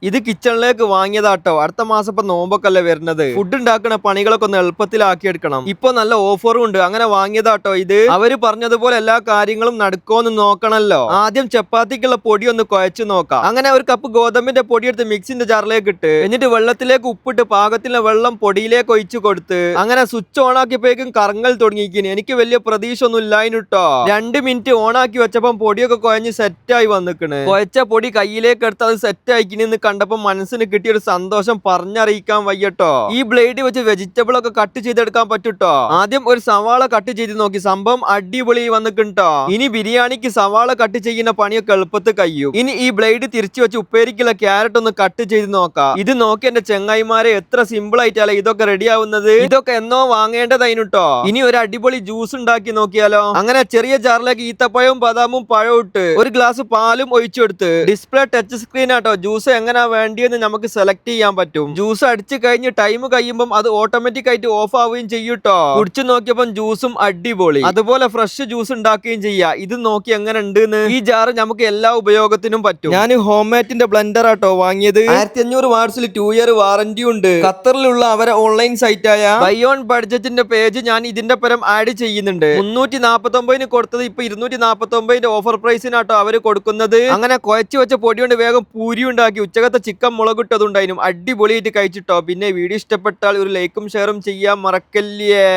ഇത് കിച്ചണിലേക്ക് വാങ്ങിയതാട്ടോ. അടുത്ത മാസം ഇപ്പൊ നോമ്പൊക്കെ വരുന്നത്. ഫുഡ് ഉണ്ടാക്കുന്ന പണികളൊക്കെ ഒന്ന് എളുപ്പത്തിലാക്കി എടുക്കണം. ഇപ്പൊ നല്ല ഓഫറും ഉണ്ട്. അങ്ങനെ വാങ്ങിയതാട്ടോ ഇത്. അവര് പറഞ്ഞതുപോലെ എല്ലാ കാര്യങ്ങളും നടക്കുമെന്ന് നോക്കണല്ലോ. ആദ്യം ചപ്പാത്തിക്കുള്ള പൊടി ഒന്ന് കുഴച്ചു നോക്കാം. അങ്ങനെ ഒരു കപ്പ് ഗോതമ്പിന്റെ പൊടി എടുത്ത് മിക്സിന്റെ ജാറിലേക്ക് ഇട്ട് എന്നിട്ട് വെള്ളത്തിലേക്ക് ഉപ്പിട്ട് പാകത്തിലുള്ള വെള്ളം പൊടിയിലേക്ക് ഒഴിച്ചു കൊടുത്ത് അങ്ങനെ സ്വിച്ച് ഓൺ ആക്കിയപ്പോഴേക്കും കറങ്ങൽ തുടങ്ങിയിരിക്കുന്നു. എനിക്ക് വലിയ പ്രതീക്ഷ ഒന്നും ഇല്ലായിട്ടോ. 2 മിനിറ്റ് ഓൺ ആക്കി വെച്ചപ്പം പൊടിയൊക്കെ കുഴഞ്ഞ് സെറ്റായി വന്നിക്കണ്. കുഴച്ച പൊടി കയ്യിലേക്ക് എടുത്ത് അത് സെറ്റ് ആയിക്കിന്ന് കണ്ടപ്പോ മനസ്സിന് കിട്ടിയ ഒരു സന്തോഷം പറഞ്ഞറിയിക്കാൻ വയ്യട്ടോ. ഈ ബ്ലേഡ് വെച്ച് വെജിറ്റബിൾ ഒക്കെ കട്ട് ചെയ്തെടുക്കാൻ പറ്റൂട്ടോ. ആദ്യം ഒരു സവാള കട്ട് ചെയ്ത് നോക്കി. സംഭവം അടിപൊളി വന്നിട്ടോ. ഇനി ബിരിയാണിക്ക് സവാള കട്ട് ചെയ്യുന്ന പണിയൊക്കെ എളുപ്പത്തിൽ കഴിയും. ഇനി ഈ ബ്ലേഡ് തിരിച്ചു വെച്ച് ഉപ്പേരിക്കുള്ള ക്യാരറ്റ് ഒന്ന് കട്ട് ചെയ്ത് നോക്കാം. ഇത് നോക്കി എന്റെ ചെങ്ങായിമാരെ എത്ര സിമ്പിൾ ആയിട്ടല്ലേ ഇതൊക്കെ റെഡി ആവുന്നത്. ഇതൊക്കെ എന്നോ വാങ്ങേണ്ടതായിട്ടോ. ഇനി ഒരു അടിപൊളി ജ്യൂസ് ഉണ്ടാക്കി നോക്കിയാലോ. അങ്ങനെ ചെറിയ ജാറിലേക്ക് ഈത്തപ്പഴവും ബദാമും പഴവും ഇട്ട് ഒരു ഗ്ലാസ് പാലും ഒഴിച്ചെടുത്ത് ഡിസ്പ്ലേ ടച്ച് സ്ക്രീൻ ആട്ടോ. ജ്യൂസ് എങ്ങനെ വേണ്ടിയെന്ന് നമുക്ക് സെലക്ട് ചെയ്യാൻ പറ്റും. ജ്യൂസ് അടിച്ചു കഴിഞ്ഞ് ടൈം കഴിയുമ്പോൾ അത് ഓട്ടോമാറ്റിക് ആയിട്ട് ഓഫ് ആവുകയും ചെയ്യൂട്ടോ. കുടിച്ചു നോക്കിയപ്പോൾ ജ്യൂസും അടിപൊളി. അതുപോലെ ഫ്രഷ് ജ്യൂസ് ഉണ്ടാക്കുകയും ചെയ്യാം. ഇത് നോക്കി എങ്ങനെ ഉണ്ട്. ഈ ജാറ് നമുക്ക് എല്ലാ ഉപയോഗത്തിനും പറ്റും. ഞാൻ ഹോംമേറ്റിന്റെ ബ്ലെൻഡർ ആട്ടോ വാങ്ങിയത്. 1500 വാട്ട്സിൽ 2 ഇയർ വാറന്റി ഉണ്ട്. ഖത്തറിലുള്ള അവരെ ഓൺലൈൻ സൈറ്റ് ആയ ബയോൺ ബഡ്ജറ്റിന്റെ പേജ് ഞാൻ ഇതിന്റെ പരം ആഡ് ചെയ്യുന്നുണ്ട്. 349 കൊടുത്തത് ഇപ്പൊ 249 ഓഫർ പ്രൈസിനാട്ടോ അവര് കൊടുക്കുന്നത്. അങ്ങനെ കുഴച്ചു വെച്ച പൊടി കൊണ്ട് വേഗം പൂരി ഉണ്ടാക്കി. ഉച്ചകത്തെ ചിക്കൻ മുളകിട്ടതുണ്ടായിരുന്നു. അടിപൊളിയായിട്ട് കഴിച്ചിട്ടോ. പിന്നെ വീഡിയോ ഇഷ്ടപ്പെട്ടാൽ ഒരു ലൈക്കും ഷെയറും ചെയ്യാൻ മറക്കല്ലേ.